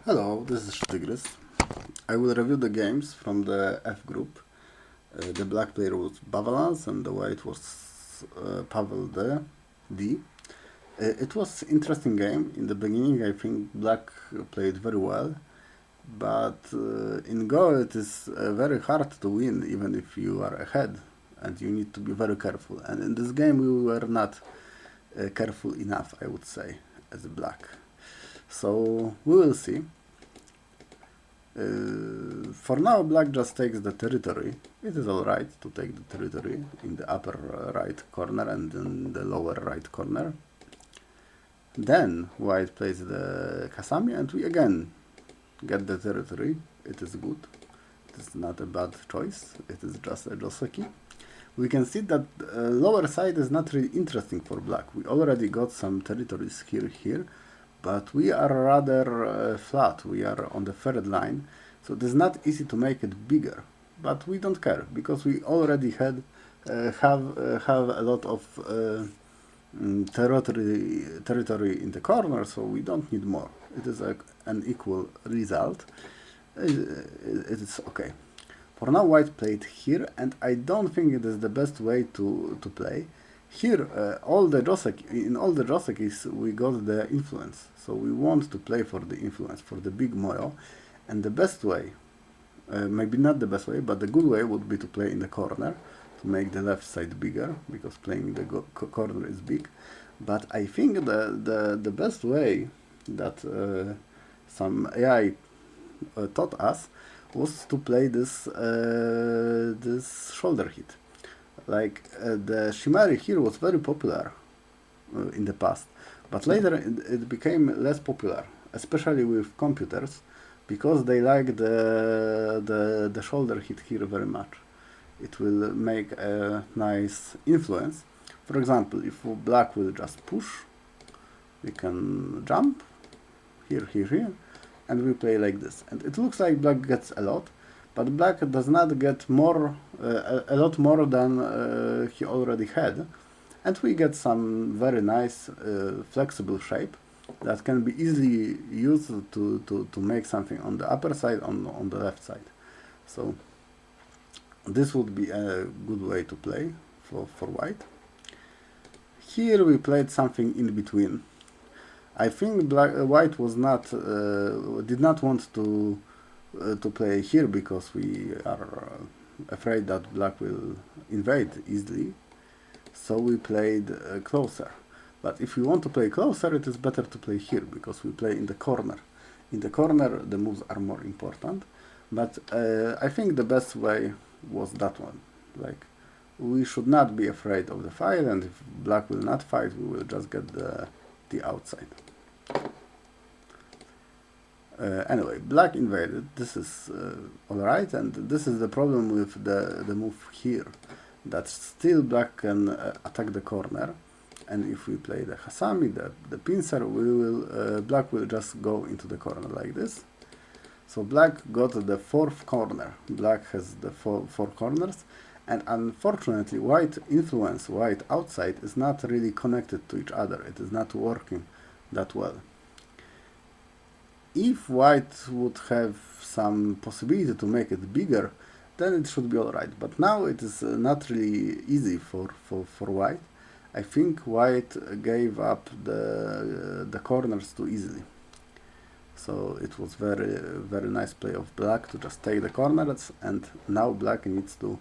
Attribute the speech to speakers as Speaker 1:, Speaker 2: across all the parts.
Speaker 1: Hello, this is Sztygrys. I will review the games from the F group. The black player was bavalance and the white was PawelD. It was interesting game. In the beginning I think black played very well, but in Go it is very hard to win even if you are ahead, and you need to be very careful. And in this game we were not careful enough, I would say, as black. So we will see. For now, black just takes the territory. It is alright to take the territory in the upper right corner and in the lower right corner. Then white plays the Kasami and we again get the territory. It is good. It is not a bad choice. It is just a Joseki. We can see that lower side is not really interesting for black. We already got some territories here, but we are rather flat. We are on the third line, so it is not easy to make it bigger. But we don't care because we already have a lot of territory in the corner, so we don't need more. It is an equal result. It is okay. For now, white played here, and I don't think it is the best way to play. Here, in all the Josekis, we got the influence, so we want to play for the influence, for the big moyo, and the best way, maybe not the best way, but the good way would be to play in the corner, to make the left side bigger, because playing the corner is big. But I think the best way that some AI taught us was to play this shoulder hit. Like the Shimari here was very popular in the past, but later it became less popular, especially with computers, because they like the shoulder hit here very much. It will make a nice influence. For example, if black will just push, we can jump here, and we play like this. And it looks like black gets a lot, but black does not get more, a lot more than he already had. And we get some very nice flexible shape that can be easily used to make something on the upper side, on the left side. So this would be a good way to play for white. Here we played something in between. I think white was did not want to play here because we are afraid that black will invade easily. So we played closer. But if we want to play closer, it is better to play here because we play in the corner. In the corner, the moves are more important. But I think the best way was that one. Like, we should not be afraid of the fight, and if black will not fight, we will just get the outside. Anyway, black invaded. This is alright, and this is the problem with the move here, that still black can attack the corner, and if we play the Hasami, the pincer, black will just go into the corner like this. So black got the fourth corner. Black has the four corners, and unfortunately white influence, white outside, is not really connected to each other. It is not working that well. If white would have some possibility to make it bigger, then it should be alright. But now it is not really easy for white. I think white gave up the corners too easily. So it was very nice play of black to just take the corners, and now black needs to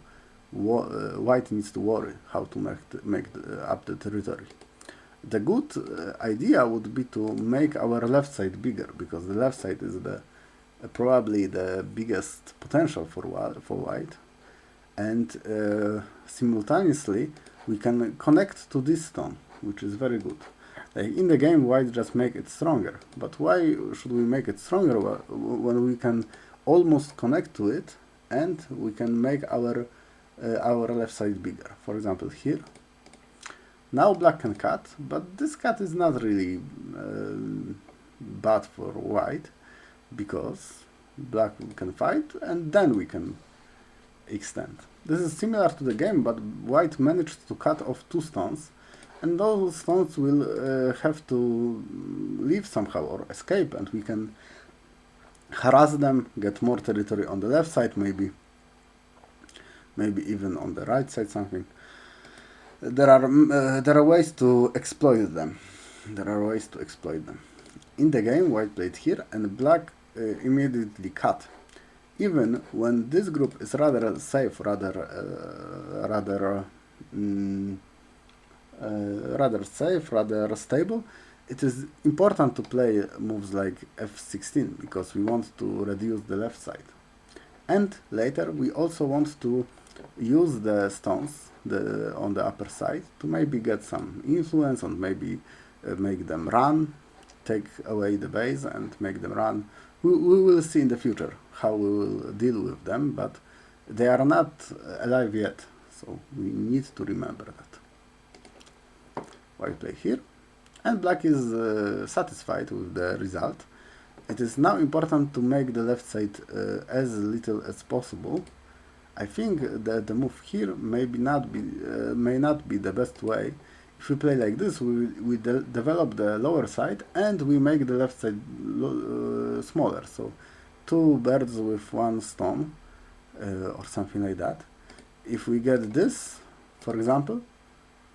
Speaker 1: white needs to worry how to make up the territory. The good idea would be to make our left side bigger, because the left side is probably the biggest potential for white, and simultaneously we can connect to this stone, which is very good. Like in the game, white just make it stronger, but why should we make it stronger when we can almost connect to it and we can make our left side bigger? For example, here. Now black can cut, but this cut is not really bad for white, because black can fight and then we can extend. This is similar to the game, but white managed to cut off two stones, and those stones will have to leave somehow or escape, and we can harass them, get more territory on the left side, maybe even on the right side something. There are ways to exploit them. In the game, white played here and black immediately cut. Even when this group is rather safe, rather stable, it is important to play moves like f16 because we want to reduce the left side. And later we also want to use the stones on the upper side to maybe get some influence and maybe make them run, take away the base and make them run. We will see in the future how we will deal with them, but they are not alive yet, so we need to remember that. White play here, and black is satisfied with the result. It is now important to make the left side as little as possible. I think that the move here may not be the best way. If we play like this, we develop the lower side and we make the left side smaller. So 2 birds with 1 stone or something like that. If we get this, for example,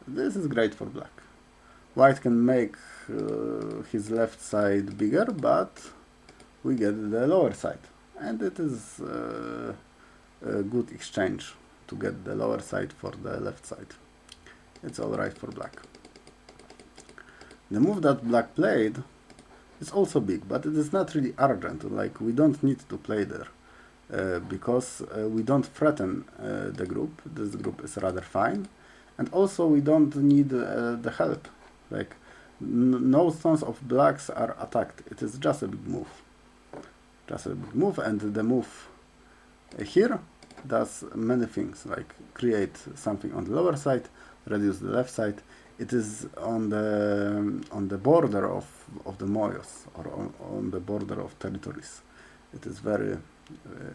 Speaker 1: this is great for black. White can make his left side bigger, but we get the lower side. And it is a good exchange to get the lower side for the left side. It's alright for black. The move that black played is also big, but it is not really urgent. Like, we don't need to play there because we don't threaten the group. This group is rather fine. And also we don't need the help. Like, no stones of blacks are attacked. It is just a big move. And the move here does many things, like create something on the lower side, reduce the left side. It is on the border of the moyos, or on the border of territories. It is very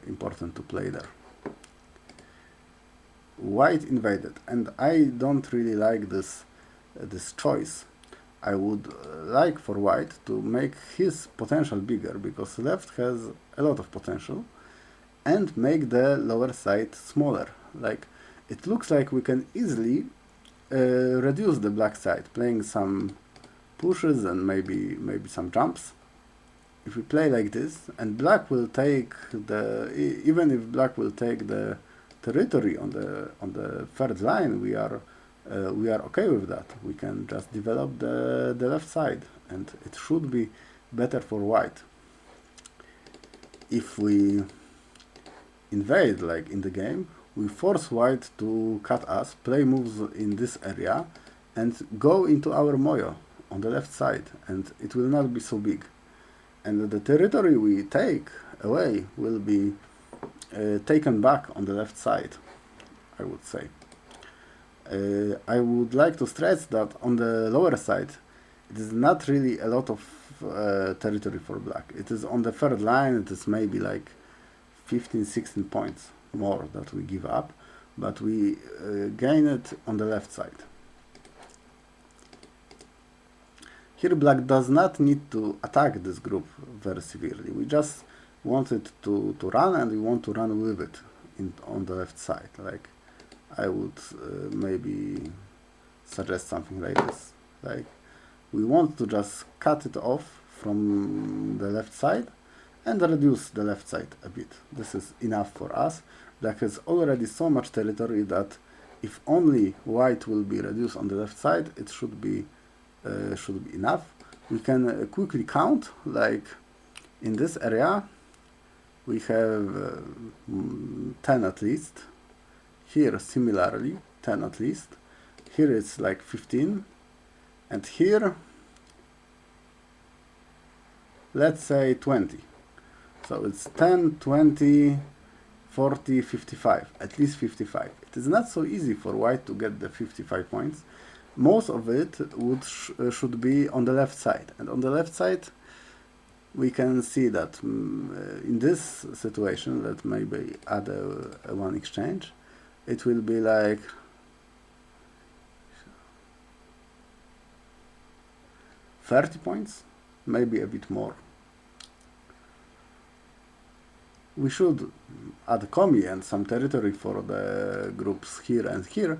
Speaker 1: important to play there. White invaded, and I don't really like this choice. I would like for white to make his potential bigger, because left has a lot of potential, and make the lower side smaller. Like, it looks like we can easily reduce the black side, playing some pushes and maybe some jumps. If we play like this, and black will take even if black will take the territory on the third line, we are okay with that. We can just develop the left side, and it should be better for white. If we invade, like in the game, we force white to cut us, play moves in this area, and go into our moyo on the left side, and it will not be so big. And the territory we take away will be taken back on the left side, I would say. I would like to stress that on the lower side, it is not really a lot of territory for black. It is on the third line, it is maybe like 15-16 points more that we give up, but we gain it on the left side. Here black does not need to attack this group very severely. We just want it to run, and we want to run with it on the left side. Like, I would maybe suggest something like this. Like, we want to just cut it off from the left side and reduce the left side a bit. This is enough for us. Black has already so much territory that if only white will be reduced on the left side, it should be enough. We can quickly count, like in this area we have 10 at least. Here similarly 10 at least. Here it's like 15, and here let's say 20. So it's 10, 20, 40, 55, at least 55. It is not so easy for white to get the 55 points. Most of it should be on the left side, and on the left side we can see that in this situation, let's maybe add a one exchange, it will be like 30 points, maybe a bit more. we should add commi and some territory for the groups here and here,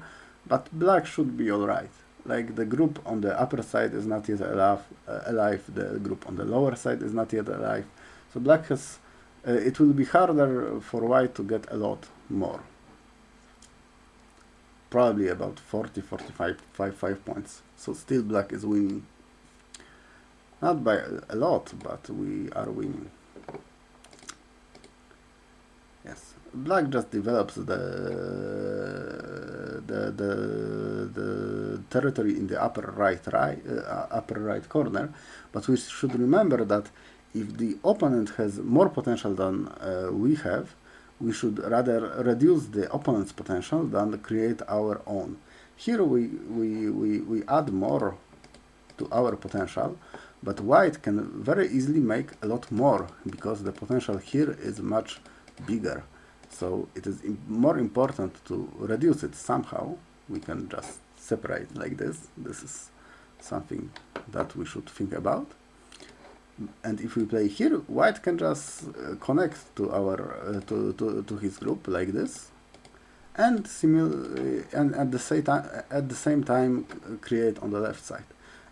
Speaker 1: but black should be alright. Like the group on the upper side is not yet alive, the group on the lower side is not yet alive. So black has, it will be harder for white to get a lot more. Probably about 45 points. So still black is winning. Not by a lot, but we are winning. Yes, black just develops the territory in the upper right corner, but we should remember that if the opponent has more potential than we have, we should rather reduce the opponent's potential than create our own. Here we add more to our potential, but white can very easily make a lot more because the potential here is much bigger. So it is more important to reduce it somehow. We can just separate like this. This is something that we should think about. And if we play here, white can just connect to our to his group like this, and at the same time create on the left side,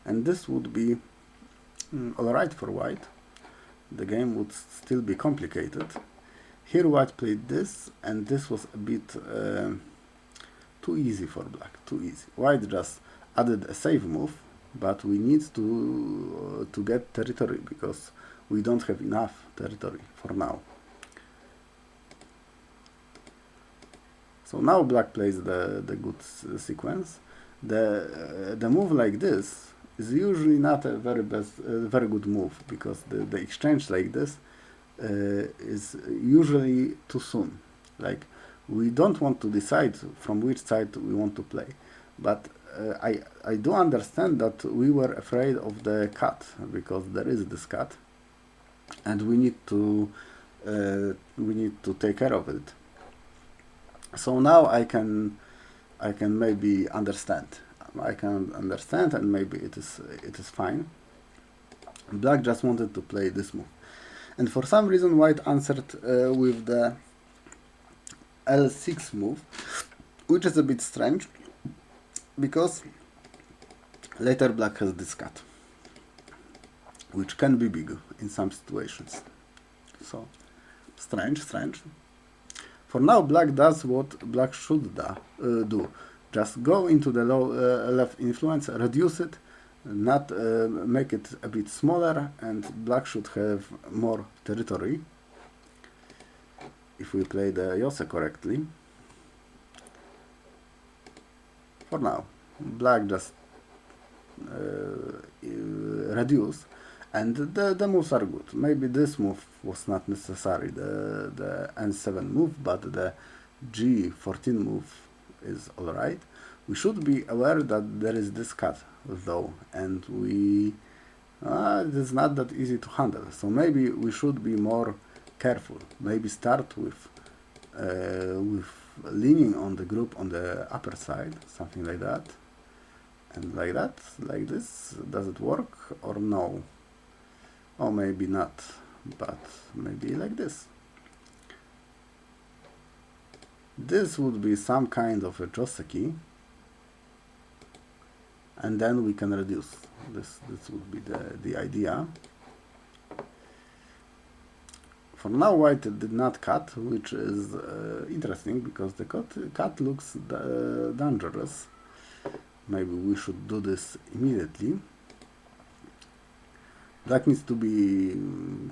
Speaker 1: and this would be alright for white. The game would still be complicated. Here white played this, and this was a bit too easy for black. Too easy. White just added a save move, but we need to get territory because we don't have enough territory for now. So now black plays the good sequence. The move like this is usually not a very good move because the exchange like this is usually too soon. Like, we don't want to decide from which side we want to play, but I do understand that we were afraid of the cut because there is this cut, and we need to take care of it. So now I can maybe understand. I can understand, and maybe it is fine. Black just wanted to play this move, and for some reason white answered with the L6 move, which is a bit strange because later black has this cut, which can be big in some situations. So strange. For now black does what black should do. Just go into the low left influence, reduce it, not make it a bit smaller, and black should have more territory if we play the Yose correctly. For now, black just reduce, and the moves are good. Maybe this move was not necessary, the N7 move, but the G14 move is alright. We should be aware that there is this cut though, and it is not that easy to handle. So maybe we should be more careful. Maybe start with leaning on the group on the upper side, something like that, and like that, like this. Does it work or no? Or maybe not, but maybe like this. This would be some kind of a Joseki, and then we can reduce. This would be the idea. For now white did not cut, which is interesting because the cut looks dangerous. Maybe we should do this immediately. Black needs to be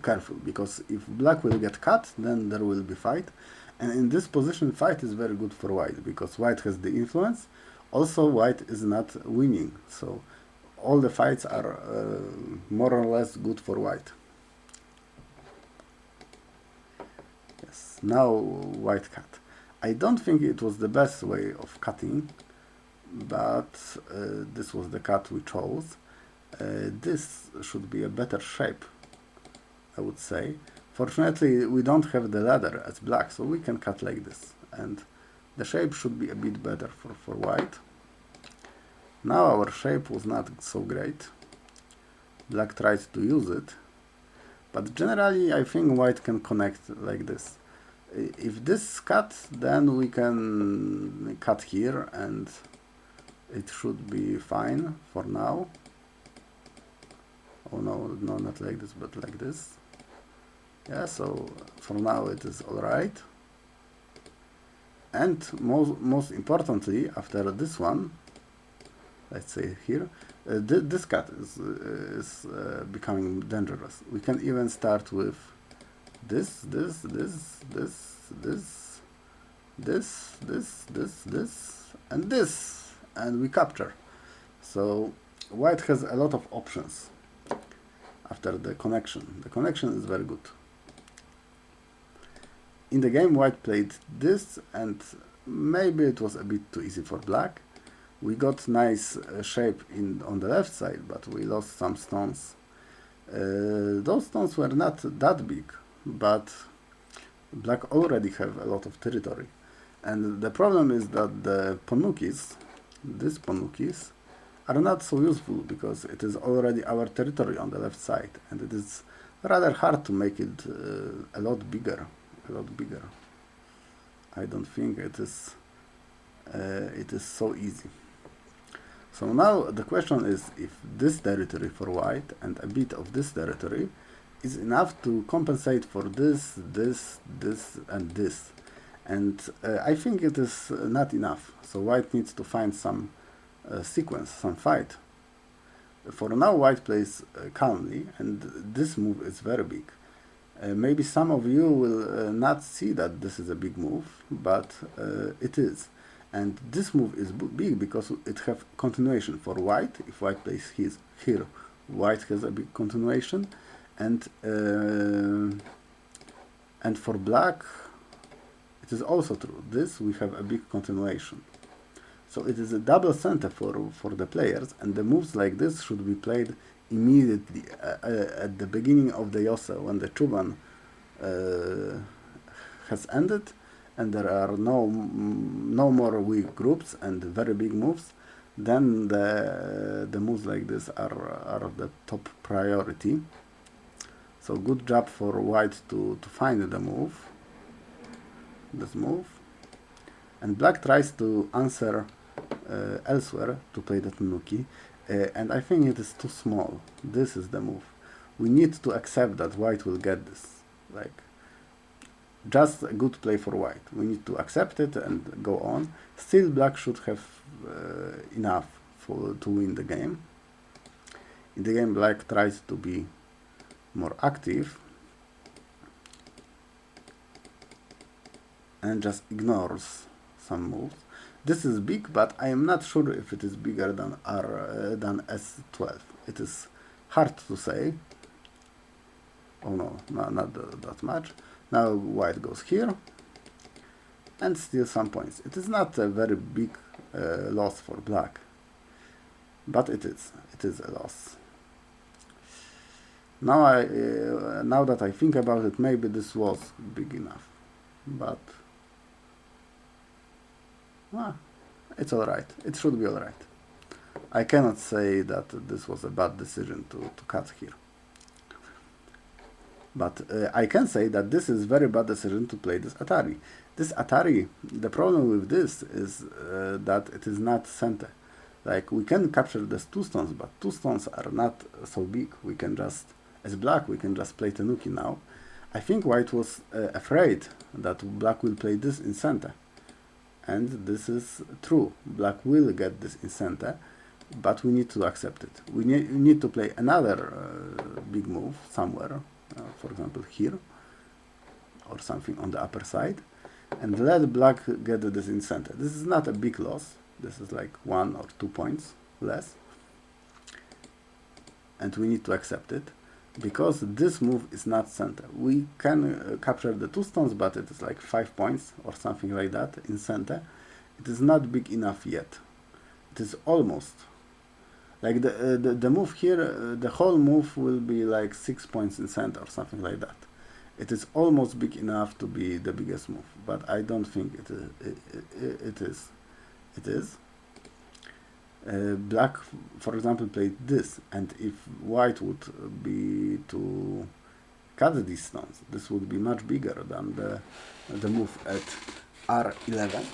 Speaker 1: careful because if black will get cut, then there will be fight. And in this position, fight is very good for white because white has the influence. Also, white is not winning, so all the fights are more or less good for white. Yes, now white cut. I don't think it was the best way of cutting, but this was the cut we chose. This should be a better shape, I would say. Fortunately, we don't have the ladder as black, so we can cut like this, and the shape should be a bit better for white. Now our shape was not so great. Black tried to use it, but generally I think white can connect like this. If this cut, then we can cut here and it should be fine for now. Oh no, not like this, but like this. Yeah, so for now it is alright. And most importantly, after this one, let's say here, this cut is becoming dangerous. We can even start with this, and this, and we capture. So white has a lot of options after the connection. The connection is very good. In the game, white played this, and maybe it was a bit too easy for black. We got nice shape on the left side, but we lost some stones. Those stones were not that big, but black already have a lot of territory. And the problem is that the ponukis, these ponukis, are not so useful because it is already our territory on the left side, and it is rather hard to make it a lot bigger. I don't think it is so easy. So now the question is if this territory for white and a bit of this territory is enough to compensate for this, and this. And I think it is not enough. So white needs to find some sequence, some fight. For now, white plays calmly, and this move is very big. Maybe some of you will not see that this is a big move, but it is. And this move is big because it has continuation for white. If white plays here, white has a big continuation, and for black, it is also true. This we have a big continuation. So it is a double center for the players, and the moves like this should be played immediately at the beginning of the Yose, when the Chuban has ended and there are no more weak groups and very big moves. Then the moves like this are the top priority. So good job for white to find the move, this move, and black tries to answer elsewhere to play the Tanuki. And I think it is too small. This is the move. We need to accept that white will get this. Like, just a good play for white. We need to accept it and go on. Still, black should have enough to win the game. In the game, black tries to be more active and just ignores some moves. This is big, but I am not sure if it is bigger than S12. It is hard to say. Oh no, not that much. Now white goes here and steals some points. It is not a very big loss for black, but it is a loss. Now now that I think about it, maybe this was big enough, but it's alright. It should be alright. I cannot say that this was a bad decision to cut here. But I can say that this is very bad decision to play this Atari. This Atari, the problem with this is that it is not center. Like, we can capture these two stones, but two stones are not so big. We can just, as black, we can just play Tanuki now. I think white was afraid that black will play this in center. And this is true. Black will get this in center, but we need to accept it. We need to play another big move somewhere, for example here, or something on the upper side, and let black get this in center. This is not a big loss. This is like 1 or 2 points less, and we need to accept it, because this move is not center. We can capture the two stones, but it is like 5 points or something like that in center. It is not big enough yet. It is almost. Like the move here, the whole move will be like 6 points in center or something like that. It is almost big enough to be the biggest move, but I don't think it is. It is. Black, for example, played this, and if white would be to cut these stones. This would be much bigger than the move at R11.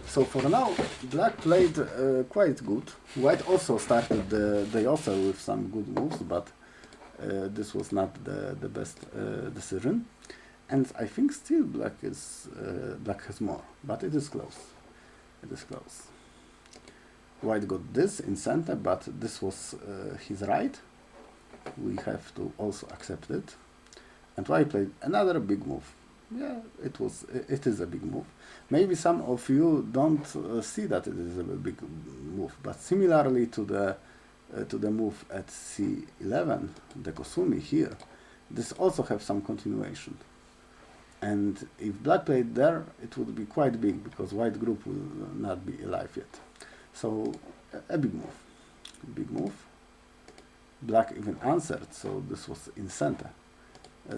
Speaker 1: So for now, black played quite good. White also started the Yose with some good moves, but this was not the best decision. And I think still black has more, but it is close. It is close. White got this in center, but this was his right. We have to also accept it. And white played another big move. Yeah, it is a big move. Maybe some of you don't see that it is a big move, but similarly to the move at C11, the Kosumi here, this also have some continuation. And if black played there, it would be quite big, because white group will not be alive yet. So a big move. Big move. Black even answered, so this was in center.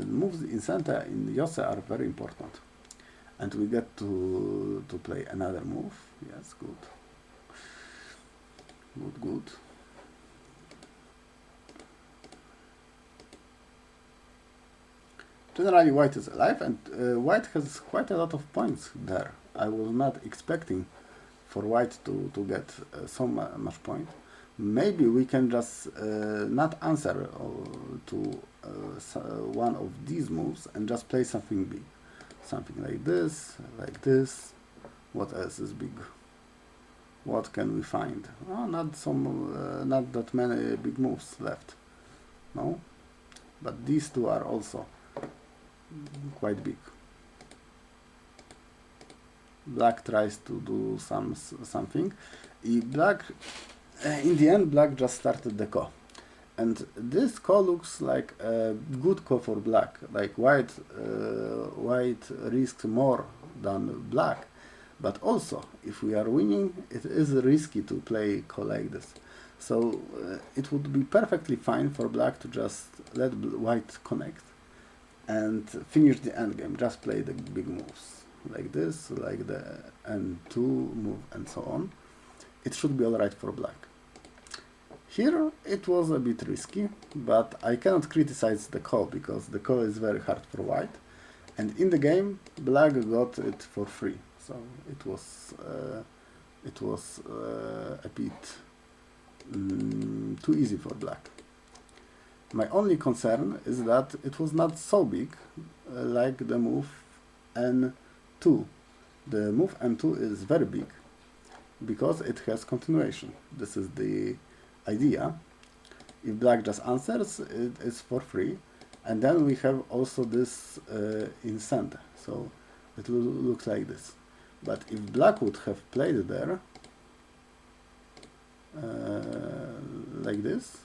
Speaker 1: Moves in center in Yose are very important. And we get to play another move. Yes, good. Good, good. Generally, white is alive, and white has quite a lot of points there. I was not expecting for white to get so much point. Maybe we can just not answer to one of these moves and just play something big. Something like this, like this. What else is big? What can we find? Oh, not that many big moves left. No? But these two are also quite big. Black tries to do something. Black, in the end, black just started the ko, and this ko looks like a good ko for black. Like white risks more than black, but also if we are winning, it is risky to play ko like this. So it would be perfectly fine for black to just let white connect and finish the endgame. Just play the big moves like this, like the N2 move and so on. It should be alright for black. Here it was a bit risky, but I cannot criticize the ko, because the ko is very hard for white, and in the game black got it for free, so it was a bit too easy for black. My only concern is that it was not so big like the move N2. The move N2 is very big because it has continuation. This is the idea. If black just answers, it is for free, and then we have also this in center, so it looks like this. But if black would have played there like this,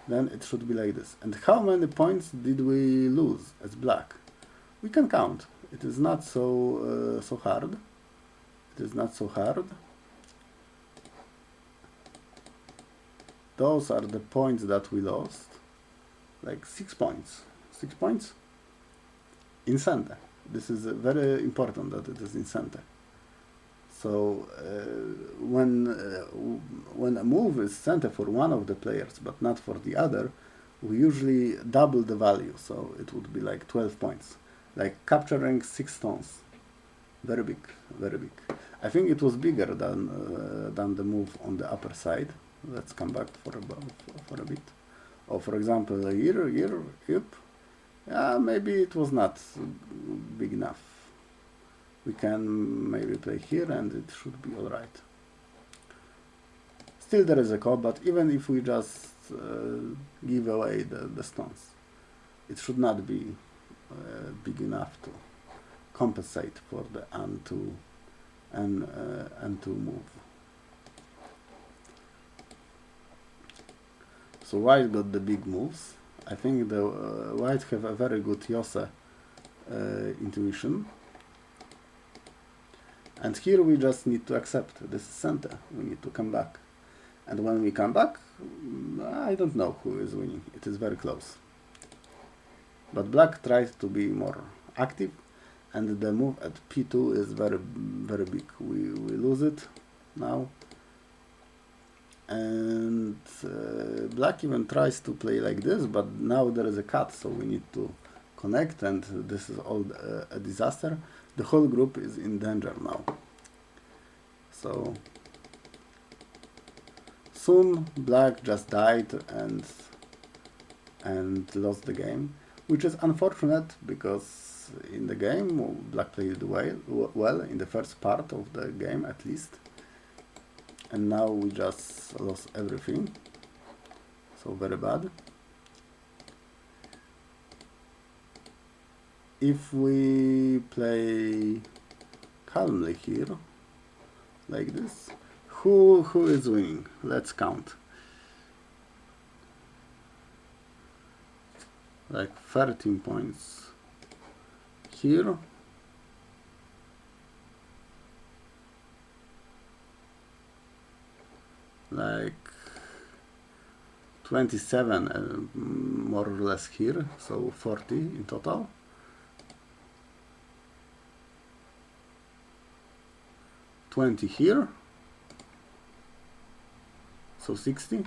Speaker 1: then it should be like this. And how many points did we lose as black? We can count. It is not so hard. It is not so hard. Those are the points that we lost. Like 6 points. 6 points in center. This is very important that it is in center. So when a move is center for one of the players but not for the other, we usually double the value, so it would be like 12 points. Like capturing 6 stones. Very big, very big. I think it was bigger than the move on the upper side. Let's come back for a bit. Or for example, here, yep. Yeah, maybe it was not big enough. We can maybe play here and it should be alright. Still there is a call, but even if we just give away the stones, it should not be big enough to compensate for the N2 move. So white got the big moves. I think the white have a very good Yose intuition. And here we just need to accept this is center. We need to come back. And when we come back, I don't know who is winning. It is very close. But black tries to be more active, and the move at P2 is very, very big. We lose it now. And black even tries to play like this, but now there is a cut, so we need to connect, and this is all a disaster. The whole group is in danger now. So soon Black just died and lost the game, which is unfortunate because in the game Black played well in the first part of the game at least, and now we just lost everything, so very bad. If we play calmly here, like this, who is winning? Let's count. Like 13 points here. Like 27 more or less here, so 40 in total. $20 here, so 60.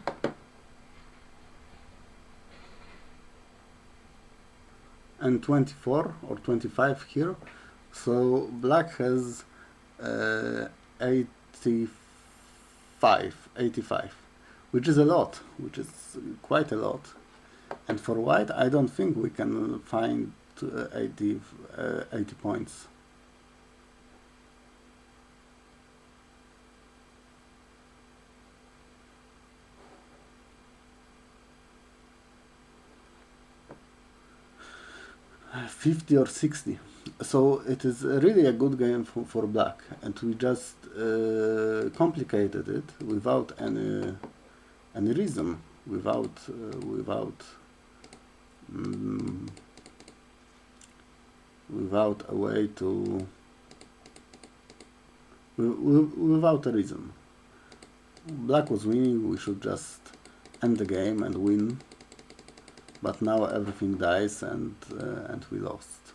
Speaker 1: And 24 or 25 here, so Black has 85, which is a lot, which is quite a lot. And for White, I don't think we can find 80 points. $50 or $60, so it is really a good game for Black, and we just complicated it without any reason, without a way to without a reason. Black was winning, we should just end the game and win. But now everything dies and we lost.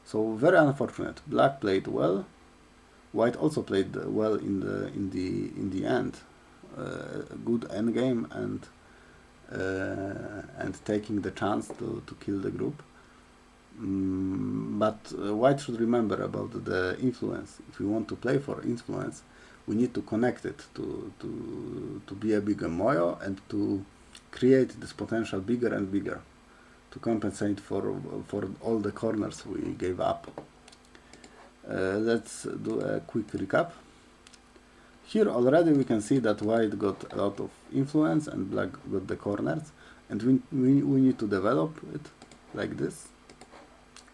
Speaker 1: So very unfortunate. Black played well. White also played well in the end. Good endgame and taking the chance to kill the group. But White should remember about the influence. If we want to play for influence, we need to connect it to be a bigger moyo and to create this potential bigger and bigger to compensate for all the corners we gave up. Let's do a quick recap. Here already we can see that White got a lot of influence and Black got the corners, and we need to develop it like this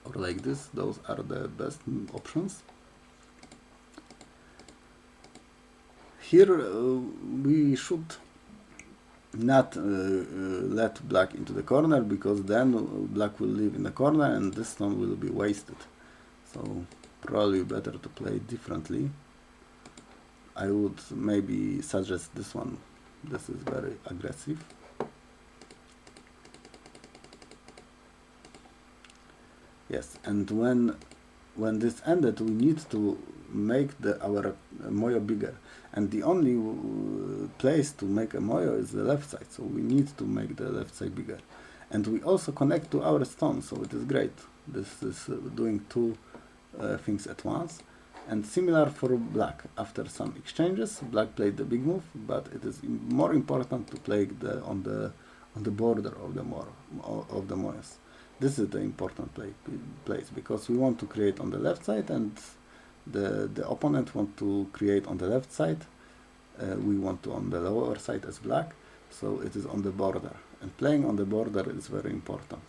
Speaker 1: or like this. Those are the best options. Here we should not let Black into the corner, because then Black will live in the corner and this stone will be wasted. So probably better to play differently. I would maybe suggest this one. This is very aggressive. Yes, and when this ended, we need to make our moyo bigger, and the only place to make a moyo is the left side, so we need to make the left side bigger. And we also connect to our stone, so it is great. This is doing two things at once. And similar for Black. After some exchanges, Black played the big move, but it is more important to play on the border of the moyos. This is the important place, because we want to create on the left side, and the opponent want to create on the left side. We want to on the lower side as Black, so it is on the border, and playing on the border is very important.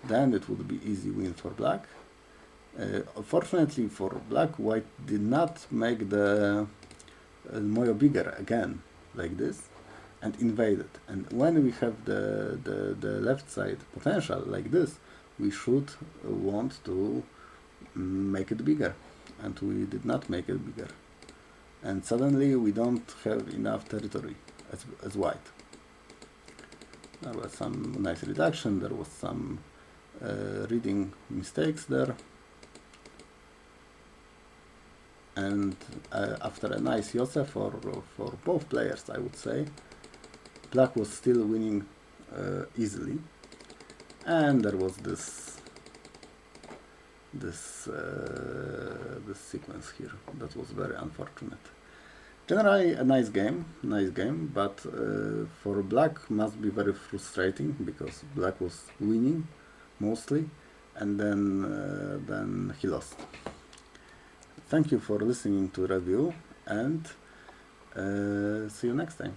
Speaker 1: Then it would be easy win for Black. Unfortunately for Black, White did not make the moyo bigger again like this and invaded. And when we have the left side potential like this, we should want to make it bigger, and we did not make it bigger. And suddenly we don't have enough territory as White. There was some nice reduction, there was some reading mistakes there. And after a nice Yose for both players, I would say, Black was still winning easily. And there was this this this sequence here. That was very unfortunate. Generally a nice game, but for black must be very frustrating because black was winning mostly, and then he lost. Thank you for listening to review, and see you next time.